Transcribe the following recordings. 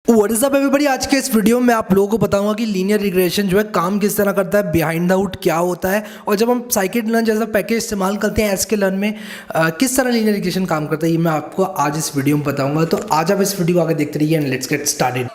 What is up everybody. आज के इस वीडियो में आप लोगों को बताऊंगा कि लीनियर रिग्रेशन जो है काम किस तरह करता है, बिहाइंड द हुड क्या होता है, और जब हम साइकिट लर्न जैसा पैकेज इस्तेमाल करते हैं एसके लर्न में किस तरह लीनियर रिग्रेशन काम करता है, ये मैं आपको आज इस वीडियो में बताऊंगा। तो आज आप इस वीडियो को आगे देखते रहिए and let's get started.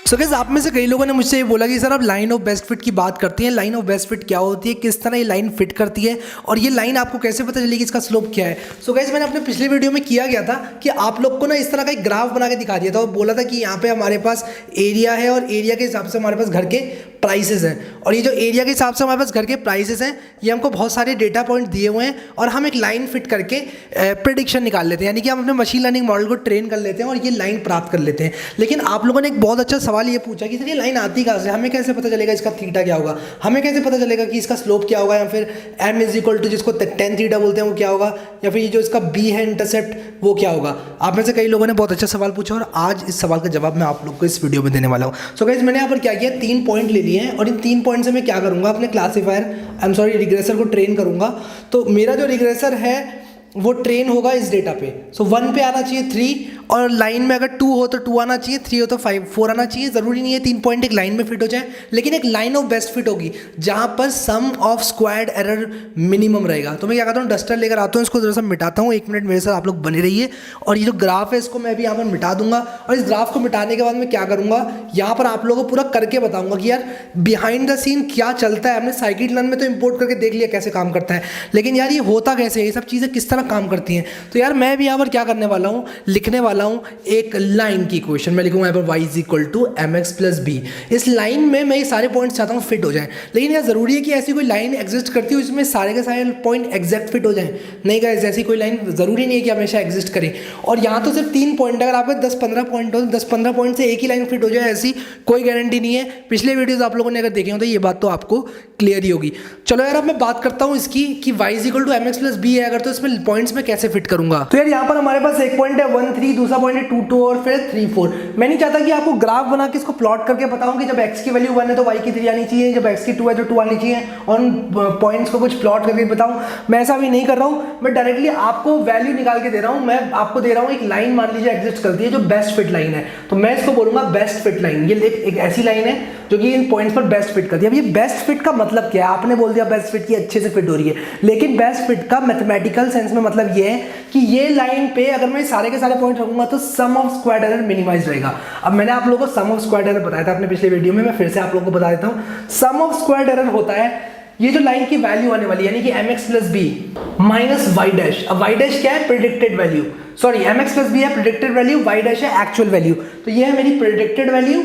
So guys, आप में से कई लोगों ने मुझसे ये बोला कि सर आप लाइन ऑफ बेस्ट फिट की बात करते हैं, लाइन ऑफ बेस्ट फिट क्या होती है, किस तरह ये लाइन फिट करती है और ये लाइन आपको कैसे पता चलेगी इसका स्लोप क्या है। सो गाइस, मैंने अपने पिछले वीडियो में किया गया था कि आप लोग को ना इस तरह का एक ग्राफ बना के दिखा दिया था और बोला था कि यहाँ पे हमारे पास एरिया है और एरिया के हिसाब से हमारे पास घर के प्राइसेस हैं, और ये जो एरिया के हिसाब से हमारे पास घर के प्राइसेस हैं ये हमको बहुत सारे डेटा पॉइंट दिए हुए हैं और हम एक लाइन फिट करके प्रेडिक्शन निकाल लेते हैं, यानी कि हम अपने मशीन लर्निंग मॉडल को ट्रेन कर लेते हैं और ये लाइन प्राप्त कर लेते हैं। लेकिन आप लोगों ने एक बहुत अच्छा सवाल ये पूछा कि सर ये लाइन आती कहाँ से, हमें कैसे पता चलेगा इसका थीटा क्या होगा, हमें कैसे पता चलेगा कि इसका स्लोप क्या होगा, या फिर m इज इक्वल टू जिसको टेन थीटा बोलते हैं वो क्या होगा, या फिर ये जो इसका b है इंटरसेप्ट वो क्या होगा। आप में से कई लोगों ने बहुत अच्छा सवाल पूछा और आज इस सवाल का जवाब मैं आप लोग को इस वीडियो में देने वाला हूँ। सो गाइस, मैंने यहाँ पर क्या किया, 3 पॉइंट ले लिए हैं और इन 3 पॉइंट से मैं क्या करूँगा, अपने क्लासीफायर रिग्रेसर को ट्रेन करूँगा। तो मेरा जो रिग्रेसर है वो ट्रेन होगा इस डेटा पे। सो 1 पे आना चाहिए 3, और लाइन में अगर 2 हो तो 2 आना चाहिए, 3 हो तो 4 आना चाहिए। ज़रूरी नहीं है 3 पॉइंट एक लाइन में फिट हो जाए, लेकिन एक लाइन ऑफ बेस्ट फिट होगी जहाँ पर सम ऑफ स्क्वायर्ड एरर मिनिमम रहेगा। तो मैं क्या करता हूँ, डस्टर लेकर आता हूँ, इसको जरा सा मिटाता हूँ। 1 मिनट मेरे साथ आप लोग बने रहिए। और ये जो ग्राफ है इसको मैं भी यहाँ पर मिटा दूंगा, और इस ग्राफ को मिटाने के बाद मैं क्या करूँगा, यहाँ पर आप लोगों को पूरा करके बताऊँगा कि यार बिहाइंड द सीन क्या चलता है। हमने साइकिट लर्न में तो इंपोर्ट करके देख लिया कैसे काम करता है, लेकिन यार ये होता कैसे है, ये सब चीज़ें किस तरह काम करती हैं। तो यार मैं भी यहाँ पर क्या करने वाला हूँ, लिखने वाला हूँ एक लाइन की इक्वेशन। मैं लिखूंगा यहाँ पर y is equal to M X plus B. इस लाइन में मैं ये सारे पॉइंट्स चाहता हूँ फिट हो जाएं, लेकिन यार जरूरी है कि ऐसी कोई लाइन एग्जिस्ट करती हो इसमें सारे के सारे पॉइंट एग्जैक्ट फिट हो जाएं। नहीं गाइस, ऐसी कोई लाइन जरूरी नहीं है कि हमेशा एग्जिस्ट करे। और यहाँ तो सिर्फ 3 पॉइंट, अगर आपके 10-15 पॉइंट हो, 10-15 पॉइंट से एक ही लाइन फिट हो जाए ऐसी कोई गारंटी नहीं है। पिछले वीडियोज आप लोगों ने अगर देखे हो तो ये बात तो आपको क्लियर ही होगी। चलो यार, अब मैं बात करता हूँ इसकी कि y is equal to M X plus B है अगर, तो इसमें पॉइंट्स में कैसे फिट करूंगा। तो यार यहाँ पर हमारे पास एक पॉइंट है 1 3, दूसरा पॉइंट है 2 2 और फिर 3 4। मैं नहीं चाहता कि आपको ग्राफ बना के इसको प्लॉट करके बताऊं कि जब x की वैल्यू 1 है तो y की 3 आनी चाहिए, जब x की 2 है तो 2 आनी चाहिए, और पॉइंट्स को कुछ प्लॉट करके बताऊं। मैं ऐसा भी नहीं कर रहा हूं, मैं डायरेक्टली आपको वैल्यू निकाल के दे रहा हूं। मैं आपको दे रहा हूं एक लाइन, मान लीजिए एग्जिस्ट करती है जो बेस्ट फिट लाइन है, तो मैं इसको बोलूंगा बेस्ट फिट लाइन। ये एक ऐसी लाइन है जो कि इन पॉइंट्स पर बेस्ट फिट करती है। अब ये बेस्ट फिट का मतलब क्या है, आपने बोल दिया बेस्ट फिट की अच्छे से फिट हो रही है, लेकिन बेस्ट फिट का मैथमेटिकल सेंस में मतलब ये है कि ये लाइन पे अगर मैं सारे के सारे पॉइंट रखूंगा तो सम ऑफ स्क्वायर्ड एरर मिनिमाइज रहेगा। अब मैंने आप लोगों को सम ऑफ स्क्वायर्ड एरर बताया था अपने पिछले वीडियो में, मैं फिर से आप लोगों को बता देता हूं। सम ऑफ स्क्वायर्ड एरर होता है ये जो लाइन की वैल्यू आने वाली, यानी कि M X plus B minus Y dash. अब वाई डैश क्या है, predicted value, sorry M X plus B है प्रेडिक्टेड वैल्यू, वाई डैश है एक्चुअल वैल्यू। तो ये है मेरी प्रेडिक्टेड वैल्यू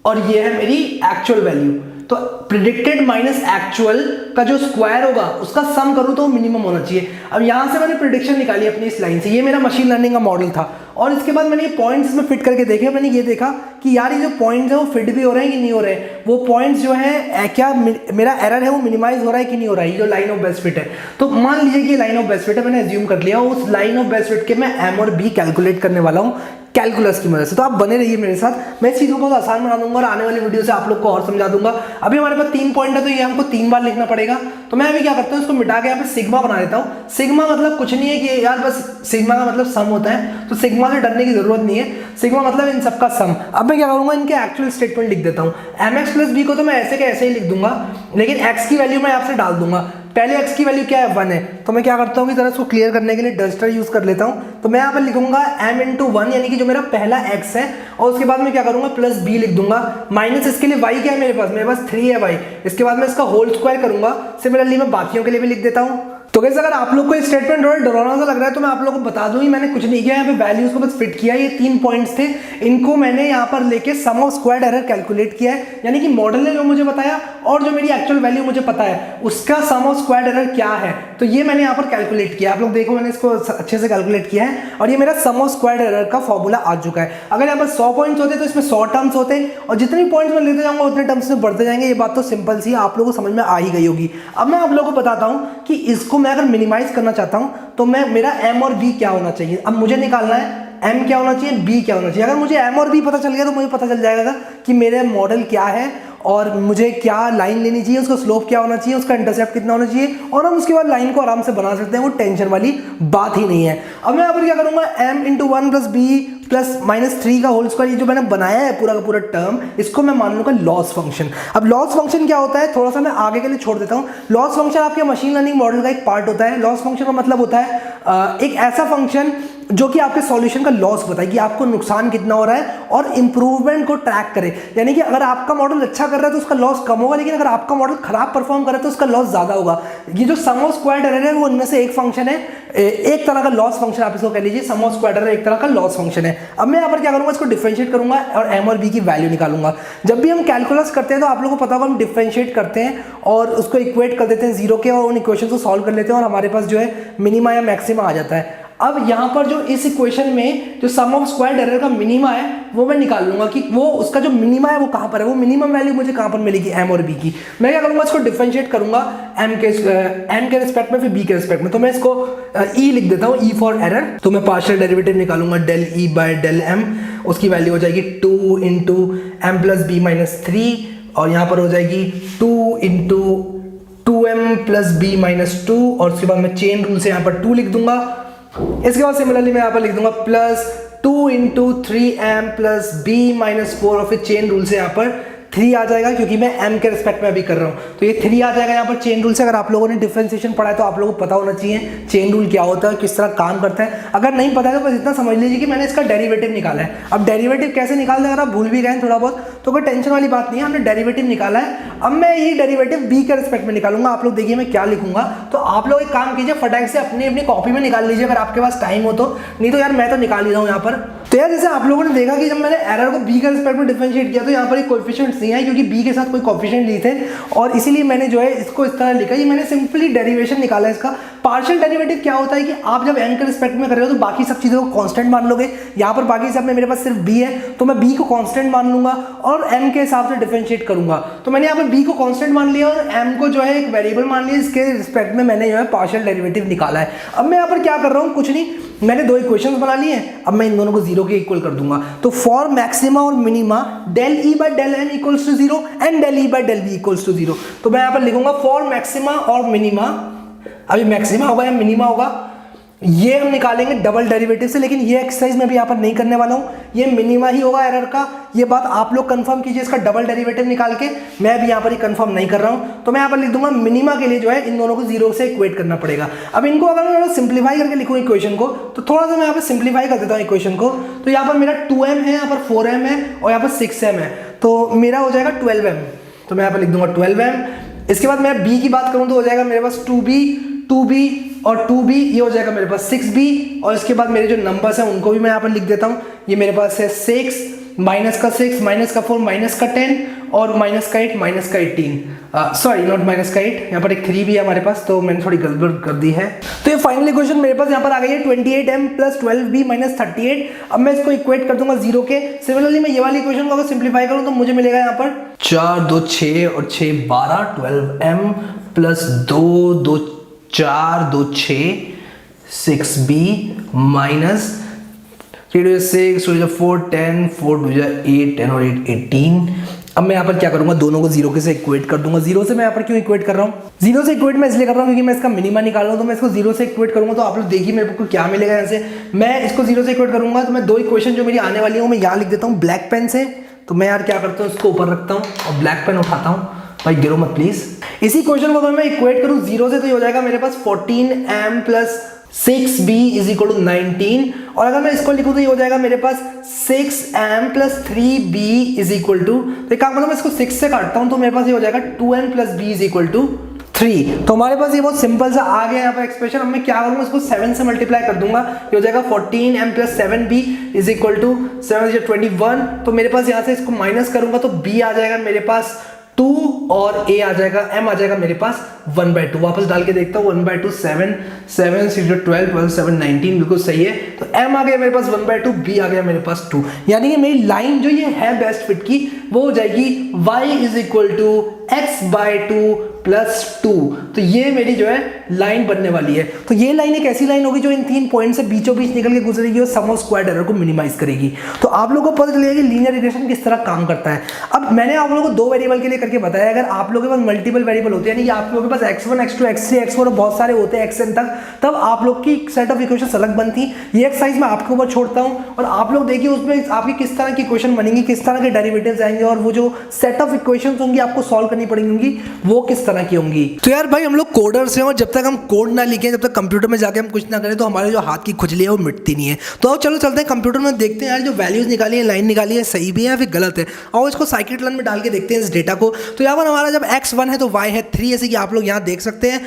और ये है मेरी एक्चुअल वैल्यू। तो प्रेडिक्टेड माइनस एक्चुअल का जो स्क्वायर होगा उसका सम करूं तो मिनिमम होना चाहिए। अब यहां से मैंने प्रेडिक्शन निकाली अपनी इस लाइन से, ये मेरा मशीन लर्निंग का मॉडल था, और इसके बाद मैंने ये पॉइंट्स में फिट करके देखे। मैंने ये देखा कि यार ये जो पॉइंट्स है वो फिट भी हो रहे हैं कि नहीं हो रहे हैं, वो पॉइंट्स जो है क्या मेरा एरर है वो मिनिमाइज हो रहा है कि नहीं हो रहा है, ये जो लाइन ऑफ बेस्ट फिट है। तो मान लीजिए कि लाइन ऑफ बेस्ट फिट है, मैंने एज्यूम कर लिया, उस लाइन ऑफ बेस्ट फिट के मैं एम और बी कैलकुलेट करने वाला हूँ कैलकुलस की मदद से। तो आप बने रहिए मेरे साथ, मैं इस चीज़ों को बहुत आसान बना दूंगा और आने वाली वीडियो से आप लोग को और समझा दूंगा। अभी हमारे पास 3 पॉइंट है तो ये हमको 3 बार लिखना पड़ेगा। तो मैं अभी क्या करता हूँ, इसको मिटा के यहाँ पे सिग्मा बना देता हूँ। सिग्मा मतलब कुछ नहीं है कि यार बस सिग्मा का मतलब सम होता है, तो सिग्मा से डरने की जरूरत नहीं है, सिग्मा मतलब इन सबका सम। अब मैं क्या करूंगा, इनके एक्चुअल स्टेटमेंट लिख देता हूँ। एम एक्स प्लस बी को तो मैं ऐसे के ऐसे ही लिख दूंगा, लेकिन एक्स की वैल्यू मैं आपसे डाल दूंगा। पहले x की वैल्यू क्या है, 1 है, तो मैं क्या करता हूँ कि जरा इसको क्लियर करने के लिए डस्टर यूज कर लेता हूँ। तो मैं यहाँ पर लिखूंगा m इंटू 1, यानी कि जो मेरा पहला x है, और उसके बाद मैं क्या करूंगा प्लस b लिख दूंगा, माइनस इसके लिए y क्या है मेरे पास 3 है y, इसके बाद मैं इसका होल स्क्वायर करूंगा। सिमिलरली मैं बाकियों के लिए भी लिख देता हूँ। तो गाइस, अगर आप लोग को स्टेटमेंट डरावना सा लग रहा है तो मैं आप लोगों को बता दूं, मैंने कुछ नहीं किया, यहाँ पे वैल्यूज को बस फिट किया। ये 3 पॉइंट्स थे, इनको मैंने यहाँ पर लेके सम ऑफ स्क्वायर्ड एरर कैलकुलेट किया है, यानी कि मॉडल ने जो मुझे बताया और जो मेरी एक्चुअल वैल्यू मुझे पता है उसका सम ऑफ स्क्वायर्ड एरर क्या है, तो ये मैंने यहाँ पर कैलकुलेट किया। आप लोग देखो, मैंने इसको अच्छे से कैलकुलेट किया है और ये मेरा सम ऑफ स्क्वायर्ड एरर का फॉर्मूला आ चुका है। अगर यहाँ पर 100 पॉइंट्स होते तो इसमें 100 टर्म्स होते, और जितनी पॉइंट्स मैं लेते जाऊंगा उतने टर्म्स में बढ़ते जाएंगे। ये बात तो सिंपल सी है, आप लोगों को समझ में आ ही गई होगी। अब मैं आप लोगों को बताता हूँ कि इसको मैं अगर मिनिमाइज करना चाहता हूं तो मैं मेरा m और b क्या होना चाहिए। अब मुझे निकालना है m क्या होना चाहिए, b क्या होना चाहिए। अगर मुझे m और b पता चल गया तो मुझे पता चल जाएगा कि मेरे मॉडल क्या है और मुझे क्या लाइन लेनी चाहिए, उसका स्लोप क्या होना चाहिए, उसका इंटरसेप्ट कितना होना चाहिए, और हम उसके बाद लाइन को आराम से बना सकते हैं, वो टेंशन वाली बात ही नहीं है। अब मैं यहाँ पर क्या करूँगा, m into 1 plus B plus -3 का होल स्क्वायर, ये जो मैंने बनाया है पूरा का पूरा टर्म, इसको मैं मान लूँगा लॉस फंक्शन। अब लॉस फंक्शन क्या होता है, थोड़ा सा मैं आगे के लिए छोड़ देता हूँ। लॉस फंक्शन आपके मशीन लर्निंग मॉडल का एक पार्ट होता है। लॉस फंक्शन का मतलब होता है एक ऐसा फंक्शन जो कि आपके सॉल्यूशन का लॉस बताए कि आपको नुकसान कितना हो रहा है और इंप्रूवमेंट को ट्रैक करे। यानी कि अगर आपका मॉडल अच्छा कर रहा है तो उसका लॉस कम होगा, लेकिन अगर आपका मॉडल खराब परफॉर्म कर रहा है तो उसका लॉस ज्यादा होगा। ये जो सम ऑफ स्क्वायर्ड एरर है वो इनमें से एक फंक्शन है, एक तरह का लॉस फंक्शन आप इसको कह लीजिए। सम ऑफ स्क्वायर्ड एरर एक तरह का लॉस फंक्शन है। अब मैं यहाँ पर क्या करूंगा, इसको डिफरेंशिएट करूंगा और एम और बी की वैल्यू निकालूंगा। जब भी हम कैलकुलस करते हैं तो आप लोगों को पता होगा हम डिफरेंशिएट करते हैं और उसको इक्वेट कर देते हैं जीरो के, और उन इक्वेशन को सॉल्व कर लेते हैं और हमारे पास जो है मिनिमा या मैक्सिमा आ जाता है। अब यहाँ पर जो इस इक्वेशन में जो सम ऑफ स्क्वायर्ड एरर का मिनिमा है वो मैं निकाल लूंगा कि वो उसका जो मिनिमा है वो कहाँ पर है, वो मिनिमम वैल्यू मुझे कहाँ पर मिलेगी, एम और बी की। मैं क्या करूँगा, इसको डिफरेंशिएट करूंगा एम के रिस्पेक्ट में, फिर बी के रिस्पेक्ट में। तो मैं इसको ई लिख देता हूँ, ई फॉर एरर। तो मैं पार्शियल डेरिवेटिव निकालूंगा del E by del M, उसकी वैल्यू हो जाएगी 2 into M plus B minus 3, और यहाँ पर हो जाएगी 2 into 2m plus B minus 2, और उसके बाद मैं चेन रूल से यहाँ पर 2 लिख दूंगा। इसके बाद सिमिलरली मैं यहाँ पर लिख दूंगा plus 2 into 3m plus B minus 4, और फिर चेन रूल से यहाँ पर 3 आ जाएगा, क्योंकि मैं m के रिस्पेक्ट में अभी कर रहा हूँ तो ये 3 आ जाएगा यहाँ पर चेन रूल से। अगर आप लोगों ने डिफरेंशिएशन पढ़ा है तो आप लोगों को पता होना चाहिए चेन रूल क्या होता है, किस तरह काम करता है। अगर नहीं पता है तो बस इतना समझ लीजिए कि मैंने इसका डेरिवेटिव निकाला है। अब डेरिवेटिव कैसे निकालना है, अगर आप भूल भी गए थोड़ा बहुत तो कोई टेंशन वाली बात नहीं है, हमने डेरिवेटिव निकाला है। अब मैं यही डेरिवेटिव बी के रिस्पेक्ट में निकालूंगा। आप लोग देखिए मैं क्या लिखूंगा, तो आप लोग एक काम कीजिए, फटाक से अपनी अपनी कॉपी में निकाल लीजिए अगर आपके पास टाइम हो तो, नहीं तो यार मैं तो निकाल ही रहा हूँ यहाँ पर। तो यार जैसे आप लोगों ने देखा कि जब मैंने एरर को बी के रिस्पेक्ट में डिफरेंशिएट किया तो यहाँ पर एक कोएफिशिएंट्स नहीं है, क्योंकि बी के साथ कोई कोएफिशिएंट नहीं थे, और इसीलिए मैंने जो है इसको इस तरह लिखा। ये मैंने सिंपली डेरिवेशन निकाला है इसका। पार्शियल डेरिवेटिव क्या होता है कि आप जब एम के रिस्पेक्ट में कर रहे हो तो बाकी सब चीज़ों को कांस्टेंट मान लोगे। यहाँ पर बाकी सब में मेरे पास सिर्फ बी है तो मैं बी को कांस्टेंट मान लूंगा और एम के हिसाब से डिफरेंशिएट करूंगा। तो मैंने यहाँ पर बी को कांस्टेंट मान लिया और एम को जो है एक वेरिएबल मान लिया, इसके रिस्पेक्ट में मैंने जो है पार्शियल डेरिवेटिव निकाला है। अब मैं यहाँ पर क्या कर रहा हूँ, कुछ नहीं, मैंने दो इक्वेशंस बना लिए हैं। अब मैं इन दोनों को जीरो के इक्वल कर दूंगा। तो फॉर मैक्सिमा और minima del E by del M equals to 0 and del E by del B equals to 0। तो मैं यहाँ पर लिखूंगा फॉर मैक्सिमा और मिनिमा, अभी मैक्सिमा होगा या मिनिमा होगा ये हम निकालेंगे डबल डेरिवेटिव से, लेकिन ये एक्सरसाइज में भी यहाँ पर नहीं करने वाला हूँ। ये मिनिमा ही होगा एरर का, ये बात आप लोग कंफर्म कीजिए इसका डबल डेरिवेटिव निकाल के। मैं भी यहाँ पर ही कंफर्म नहीं कर रहा हूँ, तो मैं यहाँ पर लिख दूंगा मिनिमा के लिए जो है इन दोनों को जीरो से इक्वेट करना पड़ेगा। अब इनको अगर मैं सिंप्लीफाई करके लिखूँ इक्वेशन को, तो थोड़ा सा मैं यहाँ पर सिंप्लीफाई कर देता हूँ इक्वेशन को। तो यहाँ पर मेरा 2m है, यहाँ पर 4m है और यहाँ पर 6m है, तो मेरा हो जाएगा 12m। तो मैं यहाँ पर लिख दूंगा 12m। इसके बाद मैं b की बात करूँ तो हो जाएगा मेरे पास 2b और 2b, ये हो जाएगा मेरे पास 6b, और इसके बाद मेरे जो नंबर्स हैं उनको भी मैं यहाँ पर लिख देता हूँ। ये मेरे पास है 6, माइनस का 6, माइनस का 4, माइनस का 10 और माइनस का 8, माइनस का 18। सॉरी नॉट माइनस का 8, यहाँ पर एक 3 भी है हमारे पास, तो मैंने थोड़ी गड़बड़ कर दी है। तो ये फाइनल इक्वेशन मेरे पास यहाँ पर आ गई है 28m प्लस 12b माइनस 38। अब मैं इसको इक्वेट कर दूंगा 0 के। सिमिलरली मैं ये वाली इक्वेशन को अगर सिंप्लीफाई करूँ तो मुझे मिलेगा यहाँ पर 4 2 6 और 6 12, 12m प्लस 2 2 4 2 6 6b माइनस 3 2 6 2 4 10 4 2 8 10 और 8 18। अब मैं यहाँ पर क्या करूंगा, दोनों को जीरो के से इक्वेट कर दूंगा। जीरो से मैं यहाँ पर क्यों इक्वेट कर रहा हूँ, जीरो से इक्वेट मैं इसलिए कर रहा हूँ क्योंकि मैं इसका मिनिमा निकाल रहा हूँ। तो मैं इसको जीरो से इक्वेट करूंगा तो आप लोग देखिए मेरे को क्या मिलेगा। यहाँ से मैं इसको जीरो से इक्वेट करूंगा तो मैं दो इक्वेशन जो मेरी आने वाली हूँ मैं यहाँ लिख देता हूँ ब्लैक पेन से। तो मैं यार क्या करता हूँ, इसको ऊपर रखता हूँ और ब्लैक पेन उठाता हूँ, भाई गिरो मत प्लीज। इसी क्वेश्चन को अगर मैं इक्वेट करूँ जीरो से तो ये हो जाएगा मेरे पास 14m plus 6b is equal to 19, और अगर मैं इसको लिखूं तो ये हो जाएगा मेरे पास 6m plus 3b is equal to, तो एक काम करता हूं मैं इसको 6 से काटता हूं तो मेरे पास ये हो जाएगा 2n plus b is equal to 3। तो हमारे पास ये बहुत सिंपल सा आ गया यहाँ पर एक्सप्रेशन। अब मैं क्या करूंगा, इसको 7 से मल्टीप्लाई कर दूंगा, ये हो जाएगा 14m plus 7b is equal to 7 21। तो मेरे पास यहाँ से इसको माइनस करूंगा तो b आ जाएगा मेरे पास 2 और a आ जाएगा, m आ जाएगा मेरे पास 1/2। वापस डाल के देखता हूँ 1/2 7 7 6 12 12 7 19 बिल्कुल सही है। तो m आ गया मेरे पास 1/2, b आ गया मेरे पास 2। यानी कि मेरी लाइन जो ये है बेस्ट फिट की वो हो जाएगी y is equal to x/2 plus 2। तो ये मेरी जो है लाइन बनने वाली है। तो ये लाइन एक ऐसी लाइन होगी जो इन 3 पॉइंट से बीचों बीच निकल के गुजरेगी और सम ऑफ स्क्वायर्ड एरर को मिनिमाइज करेगी। तो आप लोगों को पता चलेगा कि लीनियर रिग्रेशन किस तरह काम करता है। अब मैंने आप लोगों को 2 वेरिएबल के लिए करके बताया, अगर आप लोगों के पास मल्टीपल वेरिएबल होते हैं, यानी आप लोगों के पास x1 x2 x3 x4 और बहुत सारे होते हैं xn तक, तब आप लोग की सेट ऑफ इक्वेशंस अलग बनती। ये एक्सरसाइज मैं आपके ऊपर छोड़ता हूं और आप लोग देखिए उसमें आपकी किस तरह की इक्वेशन बनेंगी, किस तरह के डेरिवेटिव्स आएंगे और वो जो सेट ऑफ इक्वेशंस होंगी आपको सॉल्व करनी पड़ेंगी वो किस तरह की होंगी। तो यार भाई हम लोग कोडर्स हैं और जब तक हम कोड ना लिखें, जब तक कंप्यूटर में जाके हम कुछ ना करें तो हमारे जो हाथ की खुजली है वो मिटती नहीं है। तो अब चलो चलते हैं कंप्यूटर में, देखते हैं यार जो वैल्यूज निकाली है, लाइन निकाली है, सही भी है या फिर गलत है, और इसको साइकिट में डाल के देखते हैं इस डेटा को। तो यहाँ पर हमारा जब x1 है तो y है 3, जैसे कि आप लोग यहाँ देख सकते हैं।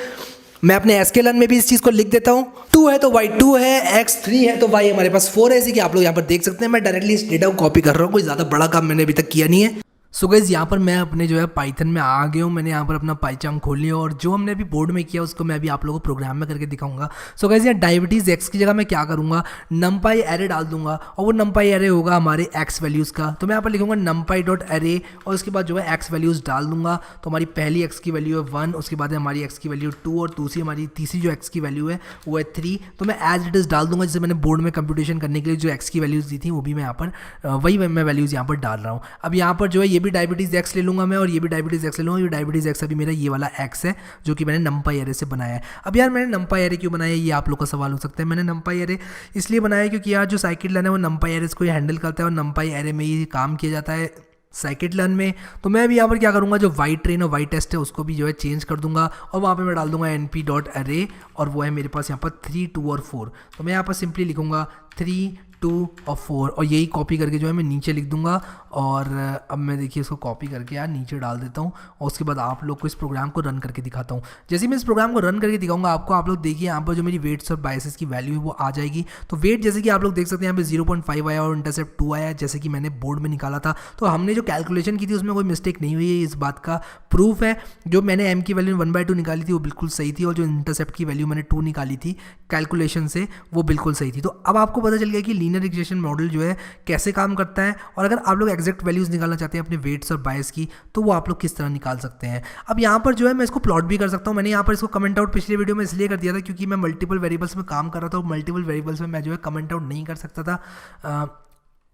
मैं अपने एसकेलन में भी इस चीज़ को लिख देता हूँ। 2 है तो y 2 है, x3 है तो y हमारे पास 4 है, जैसे कि आप लोग यहाँ पर देख सकते हैं। मैं डायरेक्टली इस डेटा को कॉपी कर रहा हूँ, कोई ज़्यादा बड़ा काम मैंने अभी तक किया नहीं है। सो गाइस यहाँ पर मैं अपने जो है पाइथन में आ गया हूँ। मैंने यहाँ पर अपना पाइचांग खोल लिया और जो हमने अभी बोर्ड में किया उसको मैं अभी आप लोगों को प्रोग्राम में करके दिखाऊंगा। सो गाइस यहाँ डायबिटीज़ एक्स की जगह मैं क्या करूँगा, नमपाई एरे डाल दूंगा और वो नमपाई एरे होगा हमारे एक्स वैल्यूज़ का। तो मैं यहाँ पर लिखूंगा नमपाई डॉट एरे और उसके बाद जो है एक्स वैल्यूज़ डाल दूंगा। तो हमारी पहली एक्स की वैल्यू है 1, उसके बाद हमारी एक्स की वैल्यू 2 और हमारी तीसरी जो एक्स की वैल्यू है वो है 3। तो मैं एज इट इज़ डाल दूंगा, जैसे मैंने बोर्ड में कंप्यूटेशन करने के लिए जो एक्स की वैल्यूज़ दी थी वो भी मैं यहाँ पर वही मैं वैल्यूज़ यहाँ पर डाल रहा हूँ। अब यहाँ पर जो है ये भी डायबिटीज़ एक्स ले लूँगा मैं और ये भी डायबिटीज़ एक्स ले लूँगा। ये डायबिटीज़ एक्स अभी मेरा ये वाला एक्स है जो कि मैंने नमपाई एरे से बनाया है। अब यार मैंने नमपाई एरे क्यों बनाया, ये आप लोग का सवाल हो सकता है। मैंने नमपाई एरे इसलिए बनाया क्योंकि यार जो साइकिट-लर्न है वो नमपाई एरेस को हैंडल करता है और नमपाई एरे में ही काम किया जाता है साइकिट-लर्न में। तो मैं अभी यहाँ पर क्या करूँगा, जो वाई ट्रेन और वाई टेस्ट है उसको भी जो है चेंज कर दूंगा और वहाँ पे मैं डाल दूंगा np डॉट अरे और वो है मेरे पास यहाँ पर 3, 2 और 4। तो मैं यहाँ पर सिंपली लिखूँगा 3, 2 और 4 और यही कॉपी करके जो है मैं नीचे लिख दूंगा। और अब मैं देखिए इसको कॉपी करके यार नीचे डाल देता हूँ और उसके बाद आप लोग को इस प्रोग्राम को रन करके दिखाता हूँ। जैसे मैं इस प्रोग्राम को रन करके दिखाऊंगा आपको, आप लोग देखिए यहाँ पर जो मेरी वेट्स और बायसेस की वैल्यू है वो आ जाएगी। तो वेट जैसे कि आप लोग देख सकते हैं यहाँ पे 0.5 आया और इंटरसेप्ट 2 आया, जैसे कि मैंने बोर्ड में निकाला था। तो हमने जो कैलकुलेशन की थी उसमें कोई मिस्टेक नहीं हुई है, इस बात का प्रूफ है। जो मैंने m की वैल्यू 1/2 निकाली थी वो बिल्कुल सही थी और जो इंटरसेप्ट की वैल्यू मैंने 2 निकाली थी कैलकुलेशन से वो बिल्कुल सही थी। तो अब आपको पता चल गया कि लीनियर रिग्रेशन मॉडल जो है कैसे काम करता है और अगर आप लोग एग्जैक्ट वैल्यूज़ निकालना चाहते हैं अपने वेट्स और बायस की तो वो आप लोग किस तरह निकाल सकते हैं। अब यहाँ पर जो है मैं इसको प्लॉट भी कर सकता हूँ। मैंने यहाँ पर इसको कमेंट आउट पिछले वीडियो में इसलिए कर दिया था क्योंकि मैं मल्टीपल वेरिएबल्स में काम कर रहा था और मल्टीपल वेरिएबल्स में मैं जो है कमेंट आउट नहीं कर सकता था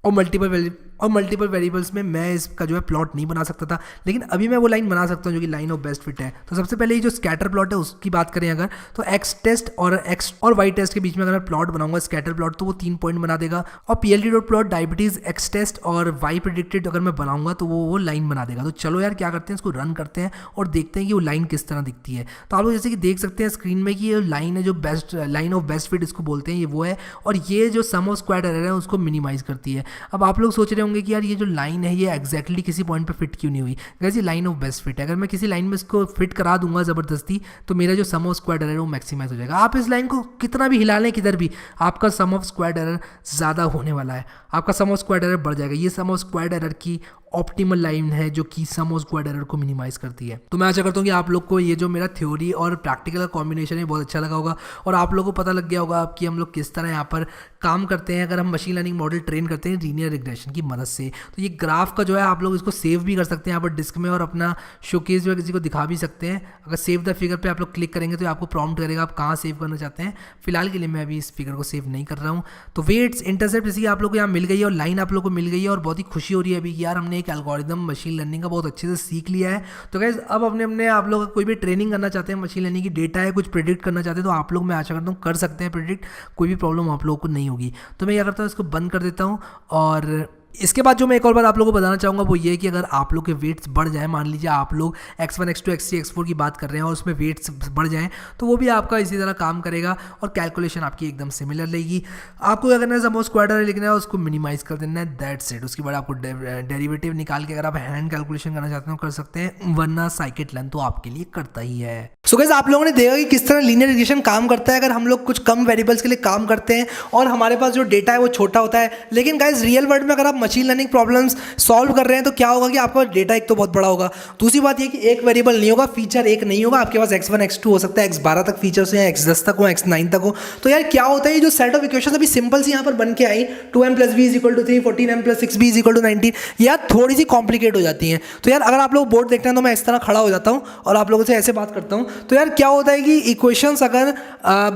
और मल्टीपल वेरिएबल्स में मैं इसका जो है प्लॉट नहीं बना सकता था। लेकिन अभी मैं वो लाइन बना सकता हूँ जो कि लाइन ऑफ बेस्ट फिट है। तो सबसे पहले ये जो स्कैटर प्लॉट है उसकी बात करें अगर, तो एक्स टेस्ट और एक्स और वाई टेस्ट के बीच में अगर मैं प्लॉट बनाऊंगा स्कैटर प्लॉट तो वो 3 पॉइंट बना देगा। और PLD dot plot diabetes X test और वाई प्रेडिक्टेड अगर मैं बनाऊंगा तो वो लाइन बना देगा। तो चलो यार क्या करते हैं, इसको रन करते हैं और देखते हैं कि वो लाइन किस तरह दिखती है। तो आप लोग जैसे कि देख सकते हैं स्क्रीन में कि ये लाइन है जो best line of best fit इसको बोलते हैं, ये वो है और ये जो सम ऑफ स्क्वायर्ड एरर है उसको मिनिमाइज करती है। अब आप लोग सोच रहे होंगे कि यार ये जो लाइन है ये एग्जैक्टली किसी पॉइंट पे फिट क्यों नहीं हुई। गाइस ये लाइन ऑफ बेस्ट फिट है, अगर मैं किसी लाइन में इसको फिट करा दूंगा ज़बरदस्ती तो मेरा जो सम ऑफ स्क्वायर्ड एरर है वो मैक्सिमाइज हो जाएगा। आप इस लाइन को कितना भी हिला लें किधर भी, आपका सम ऑफ स्क्वायर्ड एरर ज़्यादा होने वाला है, आपका सम ऑफ स्क्वायर्ड एरर बढ़ जाएगा। ये सम ऑफ स्क्वायर्ड एरर की ऑप्टिमल लाइन है जो कि सम ऑफ स्क्वायर्ड एरर को मिनिमाइज करती है। तो मैं आशा करता हूँ कि आप लोग को ये जो मेरा थ्योरी और प्रैक्टिकल का कॉम्बिनेशन है बहुत अच्छा लगा होगा और आप लोगों को पता लग गया होगा कि हम लोग किस तरह यहाँ पर काम करते हैं अगर हम मशीन लर्निंग मॉडल ट्रेन करते हैं लीनियर रिग्रेशन की मदद से। तो ये ग्राफ का जो है आप लोग इसको सेव भी कर सकते हैं यहाँ पर डिस्क में और अपना शोकेस जो है किसी को दिखा भी सकते हैं। अगर सेव द फिगर पे आप लोग क्लिक करेंगे तो आपको प्रॉम्प्ट करेगा आप कहाँ सेव करना चाहते हैं। फिलहाल के लिए मैं अभी इस फिगर को सेव नहीं कर रहा हूँ। तो वेट्स इंटरसेप्ट जैसे कि आप लोग को यहाँ मिल गई है और लाइन आप लोग को मिल गई है और बहुत ही खुशी हो रही है अभी कि यार हमने एक एल्गोरिदम मशीन लर्निंग का बहुत अच्छे से सीख लिया है। तो गाइस अब अपने आप लोग कोई भी ट्रेनिंग करना चाहते हैं मशीन लर्निंग की, डेटा है कुछ प्रेडिक्ट करना चाहते हैं तो आप लोग मैं आशा करता हूँ कर सकते हैं प्रेडिक्ट, कोई भी प्रॉब्लम आप लोगों को नहीं होगी। तो मैं क्या करता हूँ इसको बंद कर देता हूँ और इसके बाद जो मैं एक और बात आप लोगों को बताना चाहूँगा वो ये है कि अगर आप लोग के वेट्स बढ़ जाए, मान लीजिए आप लोग x1 x2 x3 x4 की बात कर रहे हैं और उसमें वेट्स बढ़ जाएं तो वो भी आपका इसी तरह काम करेगा और कैलकुलेशन आपकी एकदम सिमिलर रहेगी। आपको क्या करना है, सम ऑफ स्क्वायर्ड एरर लिखना है, उसको मिनिमाइज कर देना है, दैट्स इट। उसके बाद आपको डेरिवेटिव निकाल के अगर आप हैंड कैलकुलेशन करना चाहते हो कर सकते हैं, वरना साइकिट-लर्न तो आपके लिए करता ही है। सो गाइस आप लोगों ने देखा कि किस तरह लीनियर रिग्रेशन काम करता है अगर हम लोग कुछ कम वेरिएबल्स के लिए काम करते हैं और हमारे पास जो डेटा है वो छोटा होता है। लेकिन गाइस रियल वर्ल्ड में अगर आप मशीन लर्निंग प्रॉब्लम्स सॉल्व कर रहे हैं तो क्या होगा कि आपका डेटा एक तो बहुत बड़ा होगा, दूसरी बात ये कि एक वेरिएबल नहीं होगा, फीचर एक नहीं होगा, आपके पास x1 x2 हो सकता है, x12 तक फीचर्स हैं, x10 तक हो, x9 तक हो। तो यार क्या होता है, ये जो सेट ऑफ इक्वेशन अभी सिंपल सी यहाँ पर बन के आई 2m + b = 3, 14m + 6b = 19, यार थोड़ी सी कॉम्प्लिकेट हो जाती हैं। तो यार अगर आप लोग बोर्ड देखते हैं तो मैं इस तरह खड़ा हो जाता हूँ और आप लोगों से ऐसे बात करता हूँ। तो यार क्या होता है कि इक्वेशंस अगर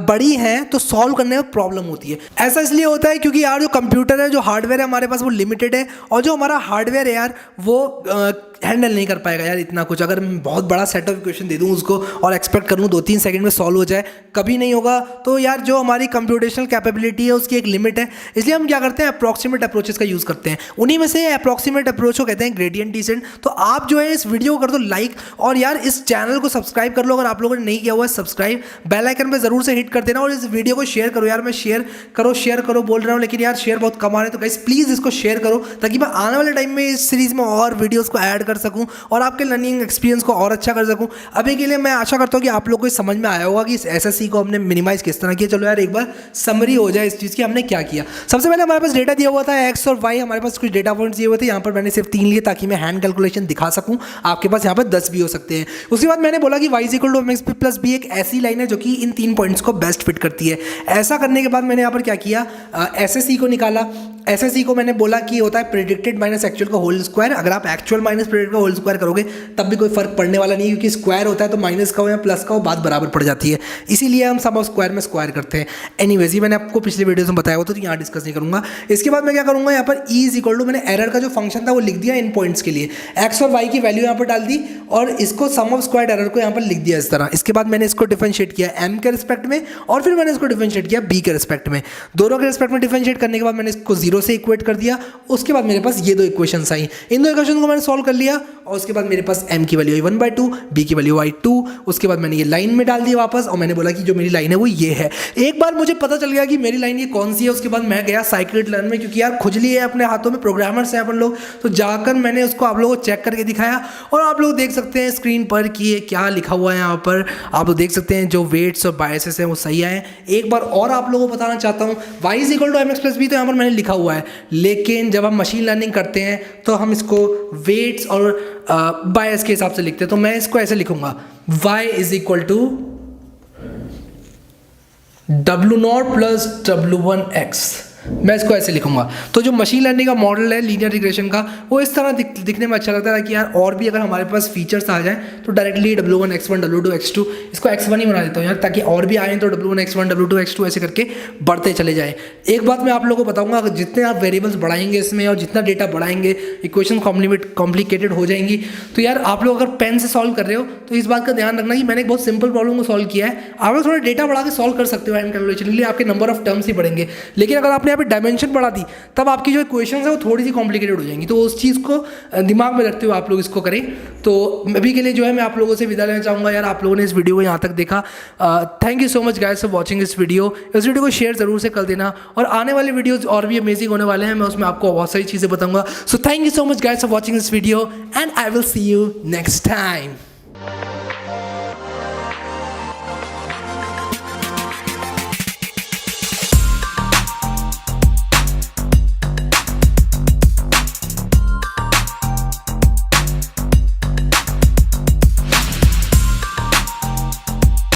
बड़ी हैं तो सॉल्व करने में प्रॉब्लम होती है। ऐसा इसलिए होता है क्योंकि यार जो कंप्यूटर है, जो हार्डवेयर है हमारे पास, वो लिमिटेड है, और जो हमारा हार्डवेयर है यार वो हैंडल नहीं कर पाएगा यार इतना कुछ। अगर मैं बहुत बड़ा सेट ऑफ इक्वेशन दे दूं उसको और एक्सपेक्ट करूं 2-3 सेकंड में सॉल्व हो जाए, कभी नहीं होगा। तो यार जो हमारी कंप्यूटेशनल कैपेबिलिटी है उसकी एक लिमिट है, इसलिए हम क्या करते हैं, अप्रॉक्सीमेट अप्रोचेस का यूज़ करते हैं। उन्हीं में से अप्रॉक्सीमेट अप्रोच को कहते हैं ग्रेडियंट डिसेंट। तो आप जो है इस वीडियो को कर दो लाइक, और यार इस चैनल को सब्सक्राइब कर लो अगर आप लोगों ने नहीं किया हुआ है सब्सक्राइब, बेल आइकन पे जरूर से हिट कर देना, और इस वीडियो को शेयर करो। यार मैं शेयर करो बोल रहा हूँ, लेकिन यार शेयर बहुत कम आ रहे हैं, तो गाइस प्लीज़ इसको शेयर करो ताकि मैं आने वाले टाइम में इस सीरीज़ में और वीडियोज़ को ऐड कर सकूँ और आपके लर्निंग एक्सपीरियंस को और अच्छा कर सकूं। अभी के लिए मैं आशा करता हूं कि आप लोगों को समझ में आया होगा कि इस एसएससी को हमने मिनिमाइज किस तरह किया। चलो यार एक बार समरी हो जाए इस चीज़ की, हमने क्या किया। सबसे पहले हमारे पास डेटा दिया हुआ था एक्स और वाई, हमारे पास कुछ डेटा पॉइंट्स दिए हुए थे। यहाँ पर मैंने सिर्फ 3 लिए ताकि मैं हैंड कैलकुलेशन दिखा सकूँ, आपके पास यहाँ पर 10 भी हो सकते हैं। उसके बाद मैंने बोला कि y = mx + b एक ऐसी लाइन है जो कि इन 3 पॉइंट्स को बेस्ट फिट करती है। ऐसा करने के बाद मैंने यहाँ पर क्या किया, एसएससी को निकाला। एसएससी को मैंने बोला कि होता है प्रेडिक्टेड माइनस एक्चुअल का होल स्क्वायर। अगर आप एक्चुअल माइनस प्रेडिक्टेड का होल स्क्वायर करोगे तब भी कोई फर्क पड़ने वाला नहीं है, क्योंकि स्क्वायर होता है तो माइनस का हो या प्लस का हो बात बराबर पड़ जाती है, इसीलिए हम सम ऑफ स्क्वायर में स्क्वायर करते हैं। एनीवेज ये मैंने आपको पिछले वीडियो में बताया हुआ तो यहाँ डिस्कस नहीं करूँगा। इसके बाद मैं क्या करूँगा, यहाँ पर e मैंने एरर का जो फंक्शन था वो लिख दिया इन पॉइंट्स के लिए, एक्स और वाई की वैल्यू यहाँ पर डाल दी और इसको सम ऑफ स्क्वायर एरर को यहाँ पर लिख दिया इस तरह। इसके बाद मैंने इसको डिफरेंशिएट किया m के रिस्पेक्ट में और फिर मैंने इसको डिफरेंशिएट किया b के रिस्पेक्ट में। दोनों के रिस्पेक्ट में डिफरेंशिएट करने के बाद मैंने इसको 0 से इक्वेट कर दिया। उसके बाद मेरे पास ये 2 इक्वेशंस आई, इन 2 इक्वेशन को मैंने सॉल्व कर लिया और उसके बाद मेरे पास m की वैल्यू आई 1/2, b की वैल्यू आई 2। उसके बाद मैंने ये लाइन में डाल दिया वापस और मैंने बोला कि जो मेरी लाइन है वो ये है। एक बार मुझे पता चल गया कि मेरी लाइन ये कौन सी है, उसके बाद मैं गया साइकिट लर्न में, क्योंकि यार खुजली है अपने हाथों में, प्रोग्रामर्स हैं अपन लोग, तो जाकर मैंने उसको आप लोगों को चेक करके दिखाया और आप लोग देख सकते हैं स्क्रीन पर कि ये क्या लिखा हुआ है। यहाँ पर आप लोग देख सकते हैं जो वेट्स और बायसेस हैं वो सही आए। एक बार और आप लोगों को बताना चाहता हूँ, y = mx + b तो यहाँ पर मैंने लिखा हुआ है, लेकिन जब हम मशीन लर्निंग करते हैं तो हम इसको वेट्स और बायस के हिसाब से लिखते हैं। तो मैं इसको ऐसे लिखूंगा, y = W0 + W1x, मैं इसको ऐसे लिखूंगा। तो जो मशीन लर्निंग का मॉडल है लीनियर रिग्रेशन का, वो इस तरह दिखने में अच्छा लगता है कि यार और भी अगर हमारे पास फीचर्स आ जाएं तो directly W1 x1 W2 x2, इसको x1 ही बना देता हूँ यार, ताकि और भी आए तो W1 x1 W2 x2 ऐसे करके बढ़ते चले जाएं। एक बात मैं आप लोगों को बताऊंगा, अगर जितने आप वेरिएबल्स बढ़ाएंगे इसमें और जितना डेटा बढ़ाएंगे इक्वेशन कॉम्प्लिकेटेड हो जाएंगी। तो यार आप लोग अगर पेन से सॉल्व कर रहे हो तो इस बात का ध्यान रखना कि मैंने एक बहुत सिंपल प्रॉब्लम को सॉल्व किया है, आप लोग थोड़ा डेटा बढ़ा के सॉल्व कर सकते हो हैंड कैलकुलेशन के लिए, आपके नंबर ऑफ टर्म्स ही बढ़ेंगे। लेकिन अगर आपने यहाँ पे डायमेंशन बढ़ा दी तब आपकी जो इक्वेशंस है वो थोड़ी सी कॉम्प्लिकेटेड हो जाएंगी। तो उस चीज़ को दिमाग में रखते हुए आप लोग इसको करें। तो अभी के लिए जो है मैं आप लोगों से विदा लेना चाहूँगा। यार आप लोगों ने इस वीडियो को यहाँ तक देखा, thank you so much guys for watching इस वीडियो को शेयर ज़रूर से कर देना, और आने वाले वीडियोज़ और भी अमेजिंग होने वाले हैं, मैं उसमें आपको बहुत सारी चीज़ें बताऊँगा। So thank you so much guys for watching this video and I will see you next time.